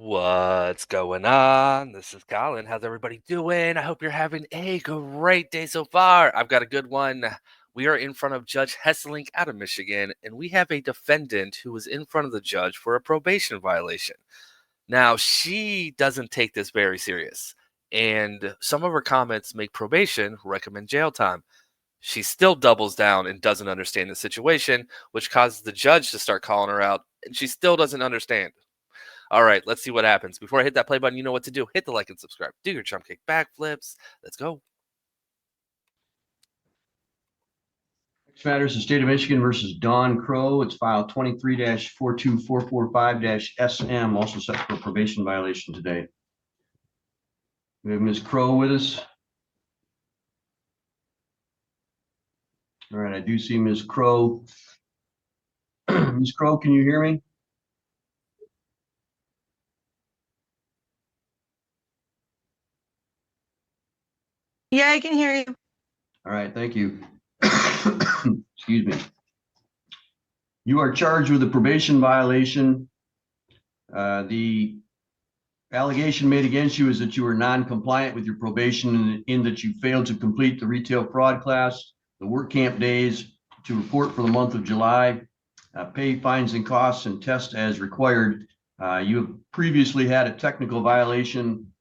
What's going on? This is Colin. How's everybody doing? I hope you're having a great day so far. I've got a good one. We are in front of Judge Hesselink out of Michigan, and we have a defendant who was in front of the judge for a probation violation. Now, she doesn't take this very serious, and some of her comments make probation recommend jail time. She still doubles down and doesn't understand the situation, which causes the judge to start calling her out, and she still doesn't understand. All right, let's see what happens. Before I hit that play button, you know what to do. Hit the like and subscribe. Do your jump kick backflips. Let's go. Next matter is the State of Michigan versus Dawn Crow. It's file 23-42445-SM, also set for a probation violation today. We have Ms. Crow with us. All right, I do see Ms. Crow. Ms. Crow, can you hear me? Yeah, I can hear you. All right, thank you. Excuse me. You are charged with a probation violation. The allegation made against you is that you were non-compliant with your probation in that you failed to complete the retail fraud class, the work camp days, to report for the month of July, pay fines and costs, and test as required. You have previously had a technical violation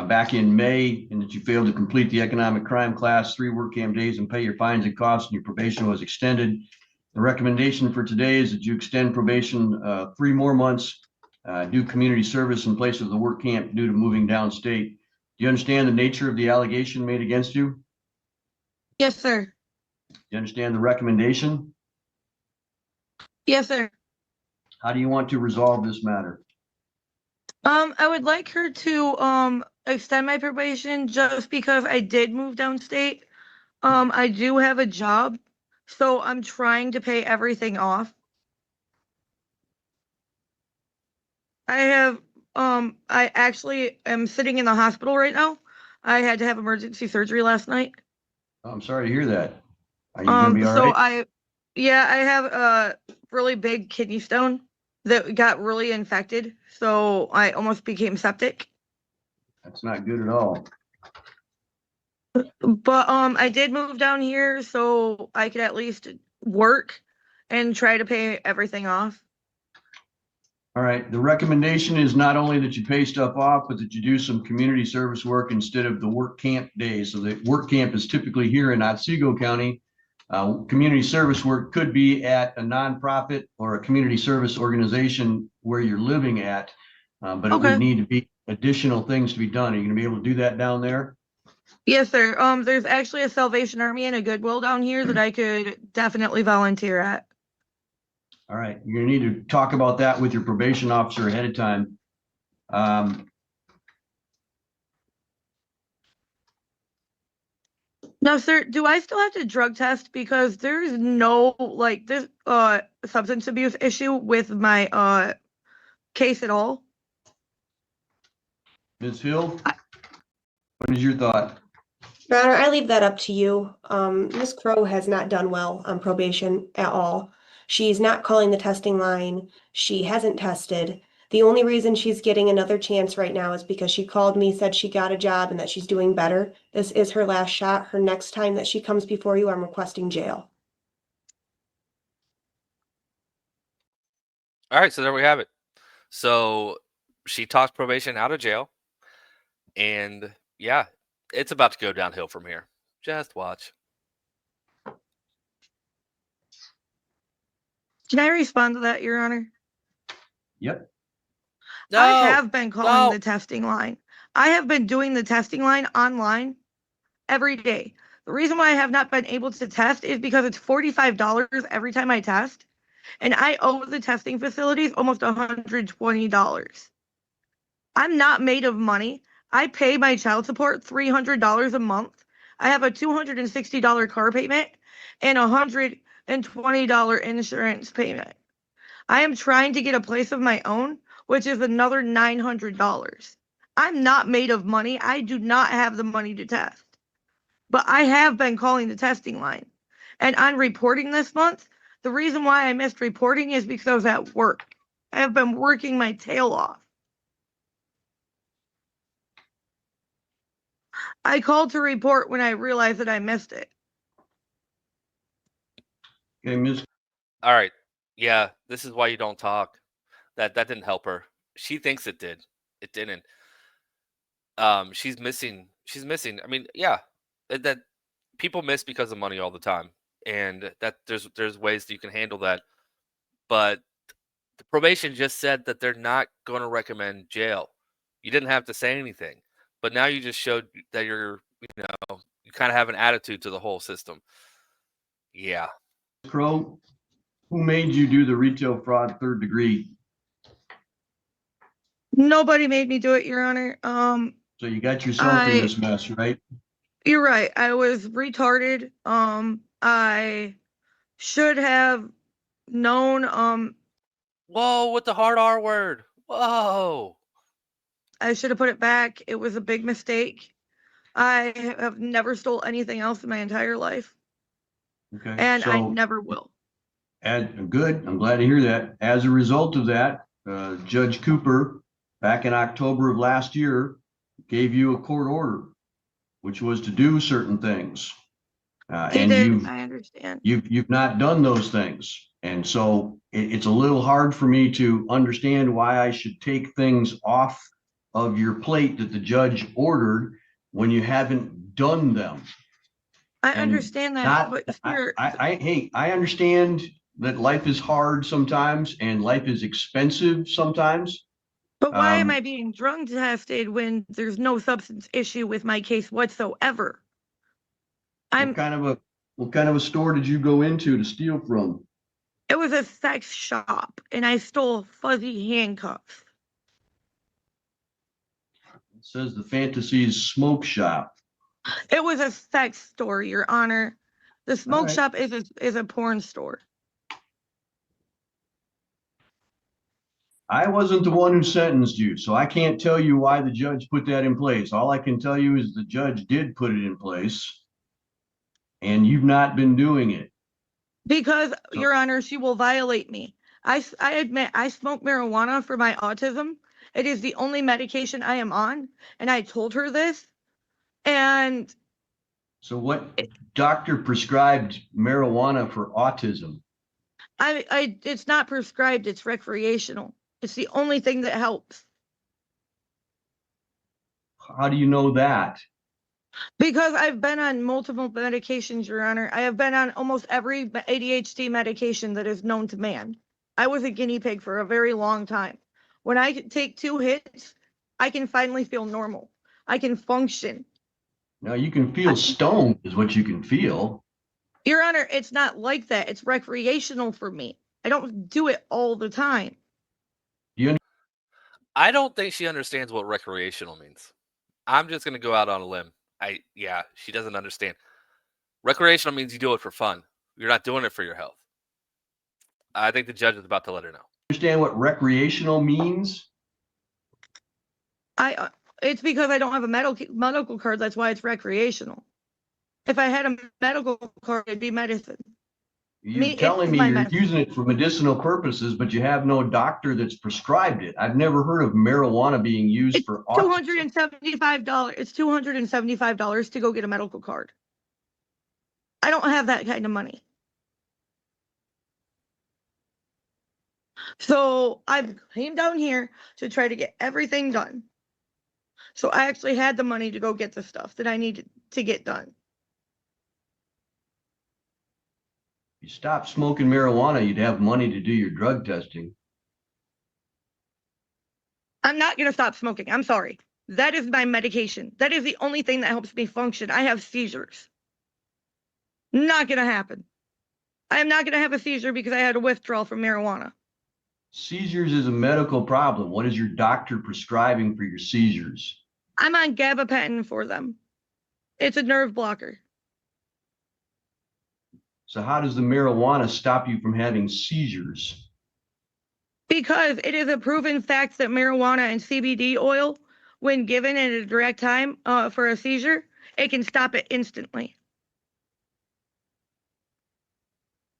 back in May, in that you failed to complete the economic crime class, 3 work camp days, and pay your fines and costs, and your probation was extended. The recommendation for today is that you extend probation 3 more months, do community service in place of the work camp due to moving downstate. Do you understand the nature of the allegation made against you? Yes, sir. Do you understand the recommendation? Yes, sir. How do you want to resolve this matter? I would like her to extend my probation just because I did move downstate. I do have a job, so I'm trying to pay everything off. I actually am sitting in the hospital right now. I had to have emergency surgery last night. I'm sorry to hear that. Are you gonna be all right? I have a really big kidney stone that got really infected, so I almost became septic. That's not good at all. But I did move down here so I could at least work and try to pay everything off. All right, the recommendation is not only that you pay stuff off, but that you do some community service work instead of the work camp days. So the work camp is typically here in Otsego County. Community service work could be at a nonprofit or a community service organization where you're living at, but it would need to be additional things to be done. Are you gonna be able to do that down there? Yes, sir. There's actually a Salvation Army and a Goodwill down here that I could definitely volunteer at. All right, you're gonna need to talk about that with your probation officer ahead of time. Now, sir, do I still have to drug test because there's no this substance abuse issue with my case at all? Ms. Hill, what is your thought? Your Honor, I leave that up to you. Ms. Crow has not done well on probation at all. She's not calling the testing line. She hasn't tested. The only reason she's getting another chance right now is because she called me, said she got a job and that she's doing better. This is her last shot. Her next time that she comes before you, I'm requesting jail. All right, so there we have it. So she talks probation out of jail. And yeah, it's about to go downhill from here. Just watch. Can I respond to that, Your Honor? Yep. No, I have been calling the testing line. I have been doing the testing line online every day. The reason why I have not been able to test is because it's $45 every time I test, and I owe the testing facilities almost $120. I'm not made of money. I pay my child support $300 a month. I have a $260 car payment and a $120 insurance payment. I am trying to get a place of my own, which is another $900. I'm not made of money. I do not have the money to test. But I have been calling the testing line. And on reporting this month, the reason why I missed reporting is because I was at work. I have been working my tail off. I called to report when I realized that I missed it. Okay, Ms. All right. Yeah, this is why you don't talk. That didn't help her. She thinks it did. It didn't. She's missing. She's missing. I mean, yeah, that people miss because of money all the time, and that there's ways that you can handle that. But the probation just said that they're not going to recommend jail. You didn't have to say anything, but now you just showed that you kind of have an attitude to the whole system. Yeah. Crow, who made you do the retail fraud 3rd degree? Nobody made me do it, Your Honor. So you got yourself in this mess, right? You're right. I was retarded. I should have known. Whoa, with the hard R word. Whoa. I should have put it back. It was a big mistake. I have never stole anything else in my entire life, Okay. and I So, never will. and good. I'm glad to hear that. As a result of that, Judge Cooper, back in October of last year, gave you a court order, which was to do certain things. He And did. I understand. you've not done those things. And so it's a little hard for me to understand why I should take things off of your plate that the judge ordered when you haven't done them. I And understand that, but hey, I understand that life is hard sometimes and life is expensive sometimes. but why am I being drug tested when there's no substance issue with my case whatsoever? What kind of a store did you go into to steal from? It was a sex shop, and I stole fuzzy handcuffs. It says the Fantasies Smoke Shop. It was a sex store, Your Honor. The smoke right. shop is a porn store. I wasn't the one who sentenced you, so I can't tell you why the judge put that in place. All I can tell you is the judge did put it in place, and you've not been doing it. Because, Your Honor, she will violate me. I admit I smoke marijuana for my autism. It is the only medication I am on, and I told her this. And so what doctor prescribed marijuana for autism? it's not prescribed, it's recreational. It's the only thing that helps. How do you know that? Because I've been on multiple medications, Your Honor. I have been on almost every ADHD medication that is known to man. I was a guinea pig for a very long time. When I take 2 hits, I can finally feel normal. I can function. Now you can feel stoned is what you can feel. Your Honor, it's not like that. It's recreational for me. I don't do it all the time. I don't think she understands what recreational means. I'm just going to go out on a limb. She doesn't understand. Recreational means you do it for fun. You're not doing it for your health. I think the judge is about to let her know. Understand what recreational means? It's because I don't have a medical card. That's why it's recreational. If I had a medical card, it'd be medicine. You're telling me you're using it for medicinal purposes, but you have no doctor that's prescribed it. I've never heard of marijuana being used for autism. $275. It's $275 to go get a medical card. I don't have that kind of money. So I came down here to try to get everything done. So I actually had the money to go get the stuff that I needed to get done. If you stop smoking marijuana, you'd have money to do your drug testing. I'm not going to stop smoking. I'm sorry. That is my medication. That is the only thing that helps me function. I have seizures. Not going to happen. I am not going to have a seizure because I had a withdrawal from marijuana. Seizures is a medical problem. What is your doctor prescribing for your seizures? I'm on gabapentin for them. It's a nerve blocker. So how does the marijuana stop you from having seizures? Because it is a proven fact that marijuana and CBD oil, when given at a direct time for a seizure, it can stop it instantly.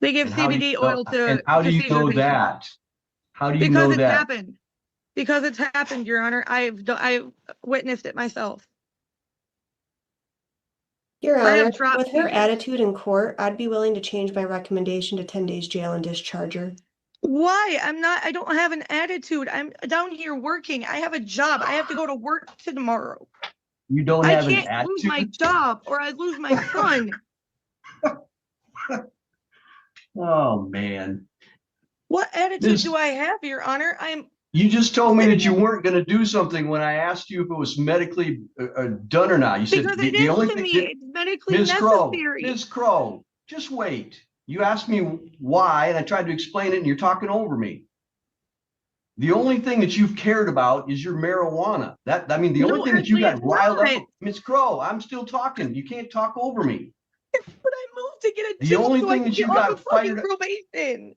They give CBD oil to and how do you know patients. that? How do you know that? Because it's happened. Because it's happened, Your Honor. I've witnessed it myself. Your I have Honor, dropped with her cases. attitude in court, I'd be willing to change my recommendation to 10 days jail and discharge her. Why? I don't have an attitude. I'm down here working. I have a job. I have to go to work tomorrow. You don't I have an can't lose my attitude? job or I lose my son. Oh, man. What attitude This, do I have, Your Honor? you just told me that you sitting- weren't going to do something when I asked you if it was medically done or not. You said because it the is only to thing, me. It's medically necessary. Ms. Crow, just wait. You asked me why, and I tried to explain it, and you're talking over me. The only thing that you've cared about is your marijuana. The only No, thing that you actually, got it's riled not. up. Ms. Crow, I'm still talking. You can't talk over me. But I moved to get a The job only so I thing can that get you off of got fucking fired up, probation.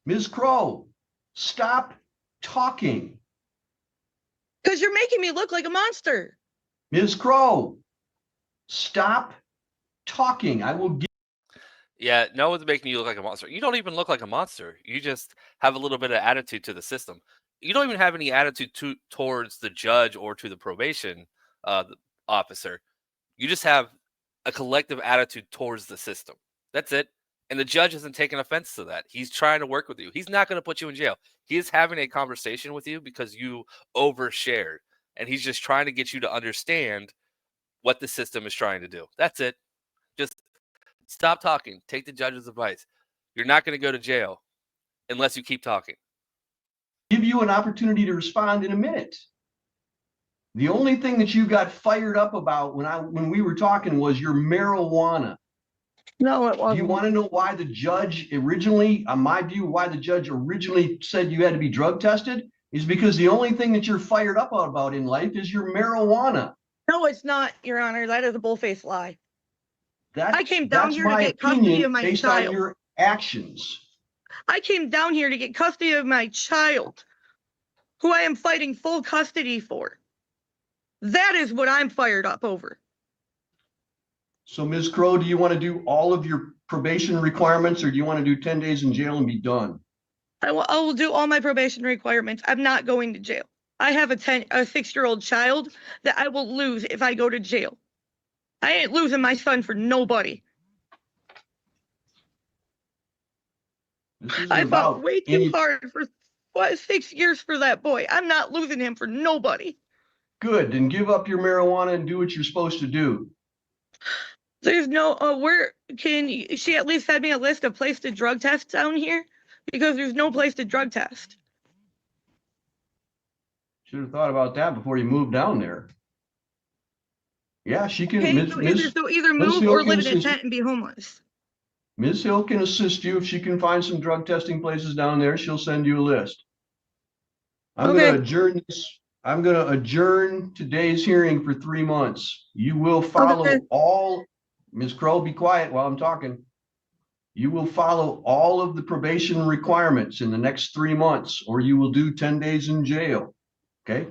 Ms. Crow, stop talking. Because you're making me look like a monster. Ms. Crow, stop talking. I will give. Yeah, no one's making you look like a monster. You don't even look like a monster. You just have a little bit of attitude to the system. You don't even have any attitude towards the judge or to the probation officer. You just have a collective attitude towards the system. That's it. And the judge isn't taking offense to that. He's trying to work with you. He's not going to put you in jail. He is having a conversation with you because you overshared. And he's just trying to get you to understand what the system is trying to do. That's it. Just stop talking. Take the judge's advice. You're not going to go to jail unless you keep talking. Give you an opportunity to respond in a minute. The only thing that you got fired up about when we were talking was your marijuana. No, it Do you wasn't. want to know why the judge originally, on my view, why the judge originally said you had to be drug tested? Is because the only thing that you're fired up about in life is your marijuana. No, it's not, Your Honor. That is a bull-faced lie. I came down That's here to my get custody opinion of my based on child. your actions. I came down here to get custody of my child, who I am fighting full custody for. That is what I'm fired up over. So, Ms. Crow, do you want to do all of your probation requirements, or do you want to do 10 days in jail and be done? I will do all my probation requirements. I'm not going to jail. I have a 6-year-old child that I will lose if I go to jail. I ain't losing my son for nobody. I fought way too hard for 6 years for that boy. I'm not losing him for nobody. Good, then give up your marijuana and do what you're supposed to do. There's no, where can she at least send me a list of place to drug test down here? Because there's no place to drug test. Should have thought about that before you moved down there. Yeah, she can. Okay, so either move or live in a tent and be homeless. Ms. Hill can assist you if she can find some drug testing places down there. She'll send you a list. I'm going to adjourn this. I'm going to adjourn today's hearing for 3 months. You will follow all. Ms. Crow, be quiet while I'm talking. You will follow all of the probation requirements in the next 3 months, or you will do 10 days in jail. Okay.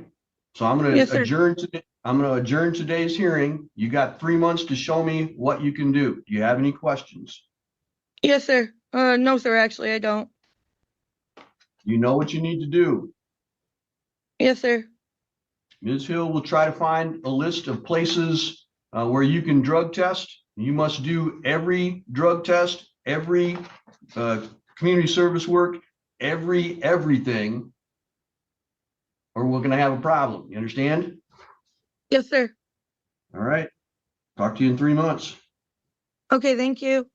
So I'm going to adjourn today. I'm going to adjourn today's hearing. You got 3 months to show me what you can do. Do you have any questions? Yes, sir. No, sir. Actually, I don't. You know what you need to do. Yes, sir. Ms. Hill will try to find a list of places where you can drug test. You must do every drug test, every community service work, everything, or we're going to have a problem. You understand? Yes, sir. All right. Talk to you in 3 months. Okay, thank you.